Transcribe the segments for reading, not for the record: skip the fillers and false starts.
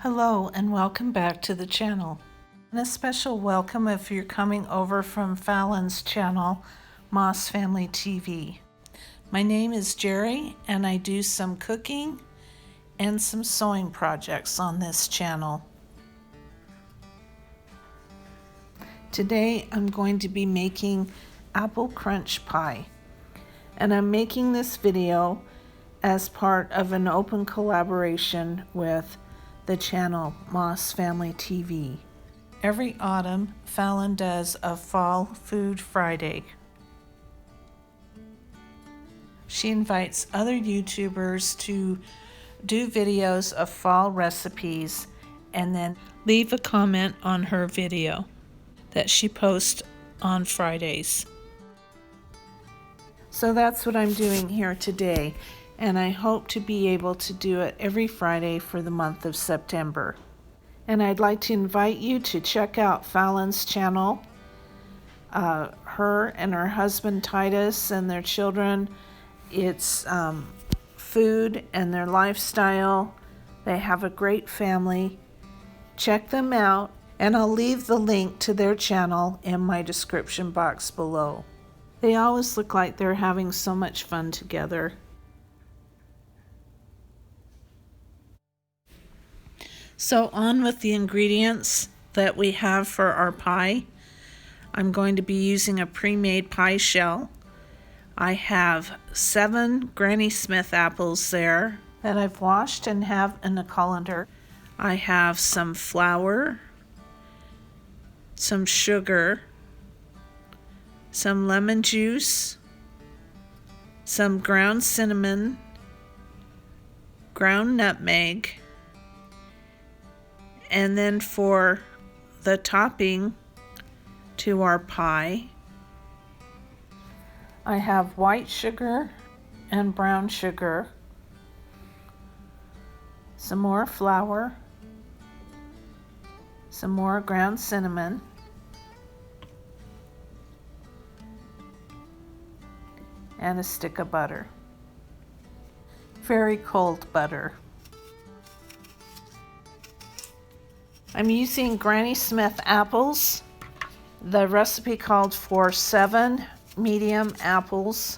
Hello and welcome back to the channel. And a special welcome if you're coming over from Fallon's channel, Moss Family TV. My name is Jerry and I do some cooking and some sewing projects on this channel. Today I'm going to be making apple crunch pie, and I'm making this video as part of an open collaboration with the channel Moss Family TV. Every autumn, Fallon does a Fall Food Friday. She invites other YouTubers to do videos of fall recipes and then leave a comment on her video that she posts on Fridays. So that's what I'm doing here today, and I hope to be able to do it every Friday for the month of September. And I'd like to invite you to check out Fallon's channel. Her and her husband Titus and their children, it's food and their lifestyle. They have a great family. Check them out, and I'll leave the link to their channel in my description box below. They always look like they're having so much fun together. So on with the ingredients that we have for our pie. I'm going to be using a pre-made pie shell. I have 7 Granny Smith apples there that I've washed and have in a colander. I have some flour, some sugar, some lemon juice, some ground cinnamon, ground nutmeg, and then for the topping to our pie, I have white sugar and brown sugar, some more flour, some more ground cinnamon, and a stick of butter. Very cold butter. I'm using Granny Smith apples. The recipe called for 7 medium apples,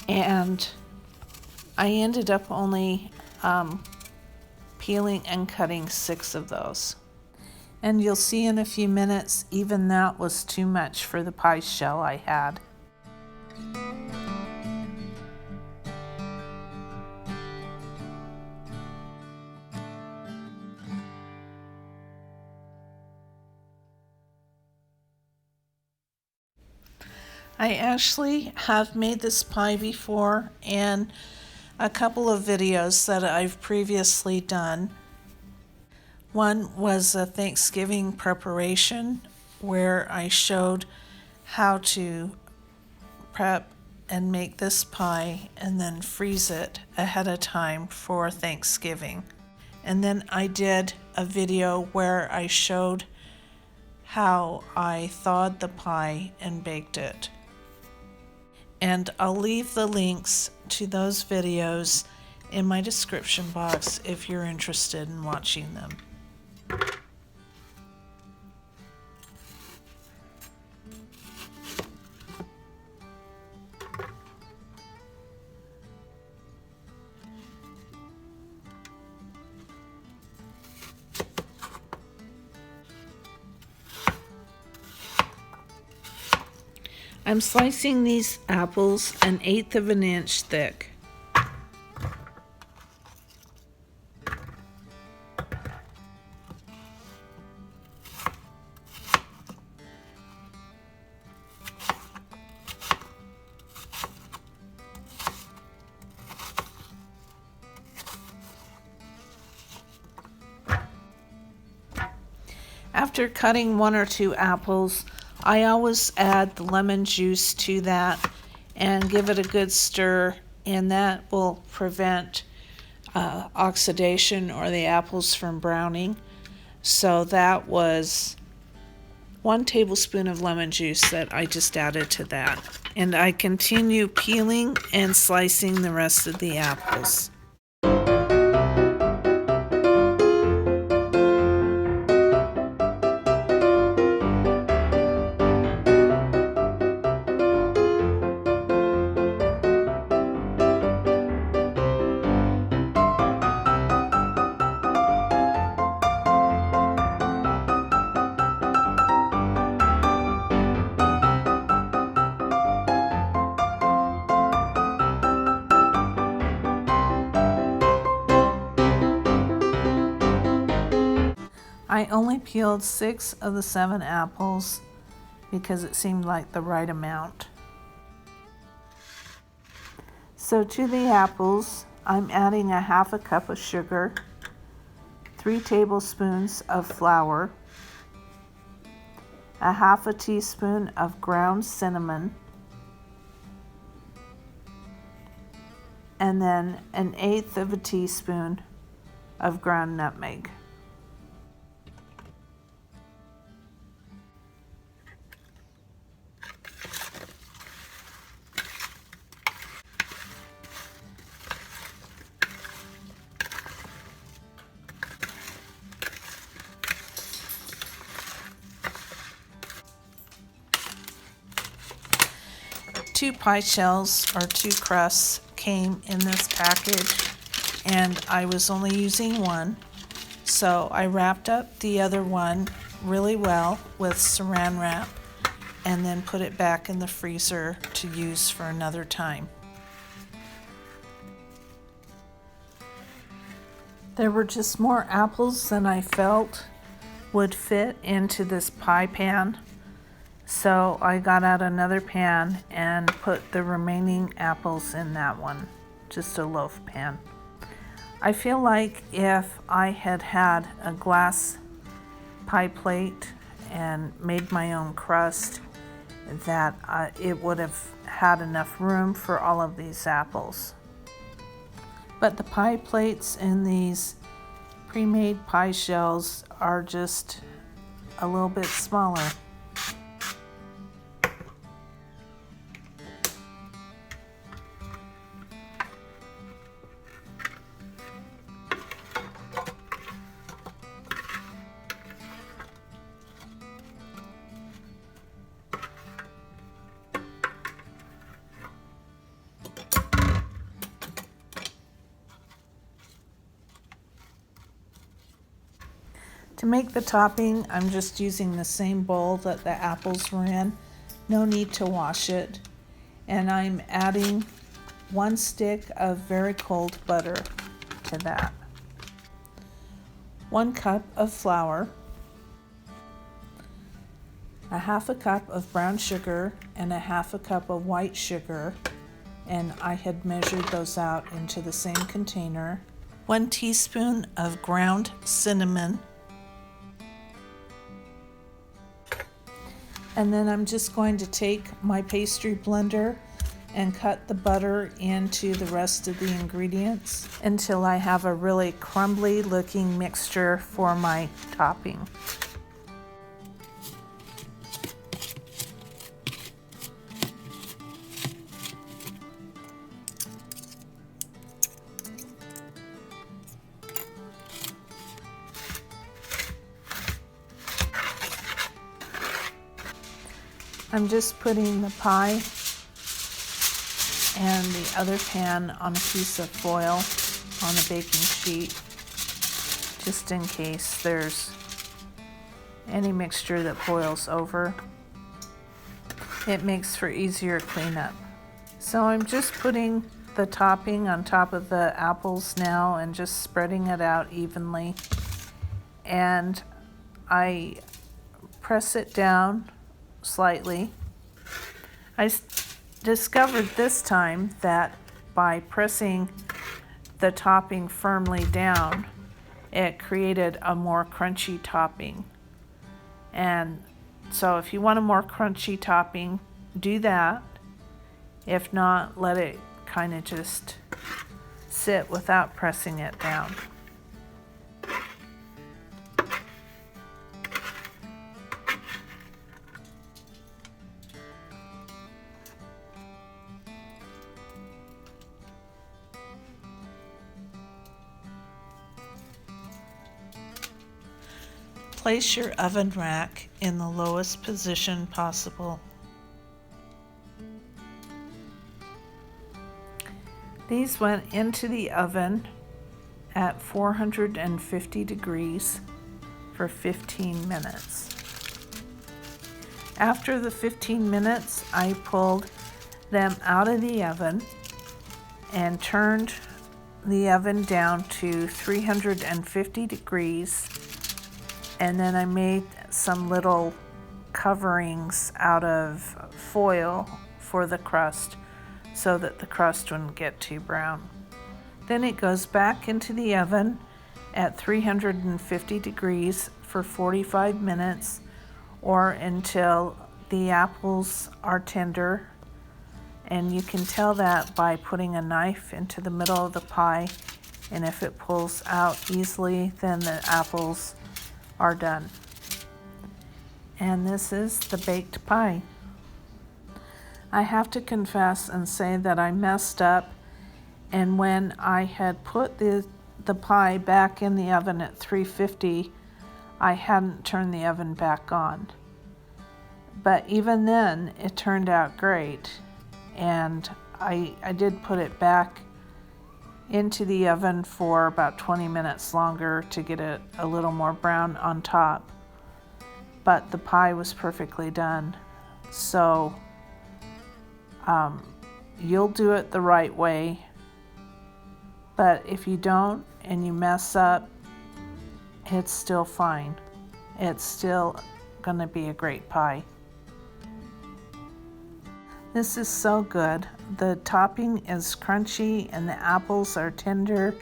and I ended up only peeling and cutting 6 of those. And you'll see in a few minutes, even that was too much for the pie shell I had. I actually have made this pie before in a couple of videos that I've previously done. One was a Thanksgiving preparation where I showed how to prep and make this pie and then freeze it ahead of time for Thanksgiving. And then I did a video where I showed how I thawed the pie and baked it. And I'll leave the links to those videos in my description box if you're interested in watching them. I'm slicing these apples 1/8 of an inch thick. After cutting 1 or 2 apples, I always add the lemon juice to that and give it a good stir, and that will prevent oxidation or the apples from browning. So that was 1 tablespoon of lemon juice that I just added to that. And I continue peeling and slicing the rest of the apples. I only peeled 6 of the 7 apples because it seemed like the right amount. So to the apples, I'm adding 1/2 cup of sugar, 3 tablespoons of flour, 1/2 teaspoon of ground cinnamon, and then 1/8 teaspoon of ground nutmeg. Two pie shells or 2 crusts came in this package, and I was only using one, so I wrapped up the other one really well with saran wrap and then put it back in the freezer to use for another time. There were just more apples than I felt would fit into this pie pan. So I got out another pan and put the remaining apples in that one, just a loaf pan. I feel like if I had had a glass pie plate and made my own crust, that it would have had enough room for all of these apples. But the pie plates in these pre-made pie shells are just a little bit smaller. To make the topping, I'm just using the same bowl that the apples were in. No need to wash it. And I'm adding 1 stick of very cold butter to that. 1 cup of flour, 1/2 cup of brown sugar, and 1/2 cup of white sugar. And I had measured those out into the same container. 1 teaspoon of ground cinnamon. And then I'm just going to take my pastry blender and cut the butter into the rest of the ingredients until I have a really crumbly looking mixture for my topping. I'm just putting the pie and the other pan on a piece of foil on a baking sheet, just in case there's any mixture that boils over. It makes for easier cleanup. So I'm just putting the topping on top of the apples now and just spreading it out evenly. And I press it down slightly. I discovered this time that by pressing the topping firmly down, it created a more crunchy topping. And so if you want a more crunchy topping, do that. If not, let it kind of just sit without pressing it down. Place your oven rack in the lowest position possible. These went into the oven at 450 degrees for 15 minutes. After the 15 minutes, I pulled them out of the oven and turned the oven down to 350 degrees And then I made some little coverings out of foil for the crust so that the crust wouldn't get too brown. Then it goes back into the oven at 350 degrees for 45 minutes or until the apples are tender. And you can tell that by putting a knife into the middle of the pie, and if it pulls out easily, then the apples are done. And this is the baked pie. I have to confess and say that I messed up, and when I had put the pie back in the oven at 350, I hadn't turned the oven back on. But even then, it turned out great, and I did put it back into the oven for about 20 minutes longer to get it a little more brown on top. But the pie was perfectly done. So you'll do it the right way. But if you don't and you mess up, it's still fine. It's still gonna be a great pie. This is so good. The topping is crunchy and the apples are tender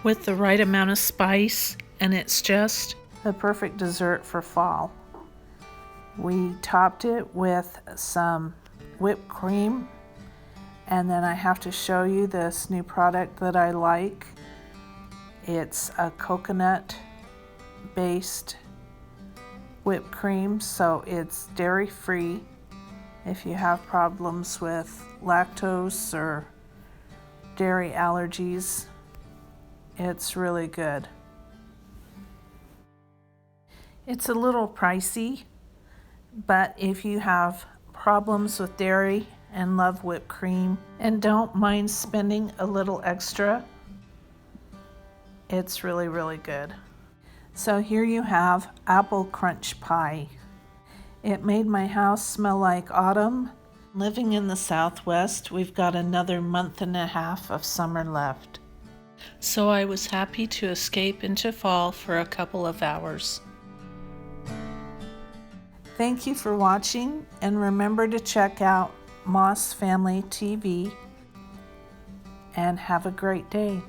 with the right amount of spice, and it's just the perfect dessert for fall. We topped it with some whipped cream, and then I have to show you this new product that I like. It's a coconut-based whipped cream, so it's dairy-free. If you have problems with lactose or dairy allergies, it's really good. It's a little pricey, but if you have problems with dairy and love whipped cream and don't mind spending a little extra, it's really, really good. So here you have apple crunch pie. It made my house smell like autumn. Living in the Southwest, we've got another month and a half of summer left. So I was happy to escape into fall for a couple of hours. Thank you for watching, and remember to check out Moss Family TV, and have a great day.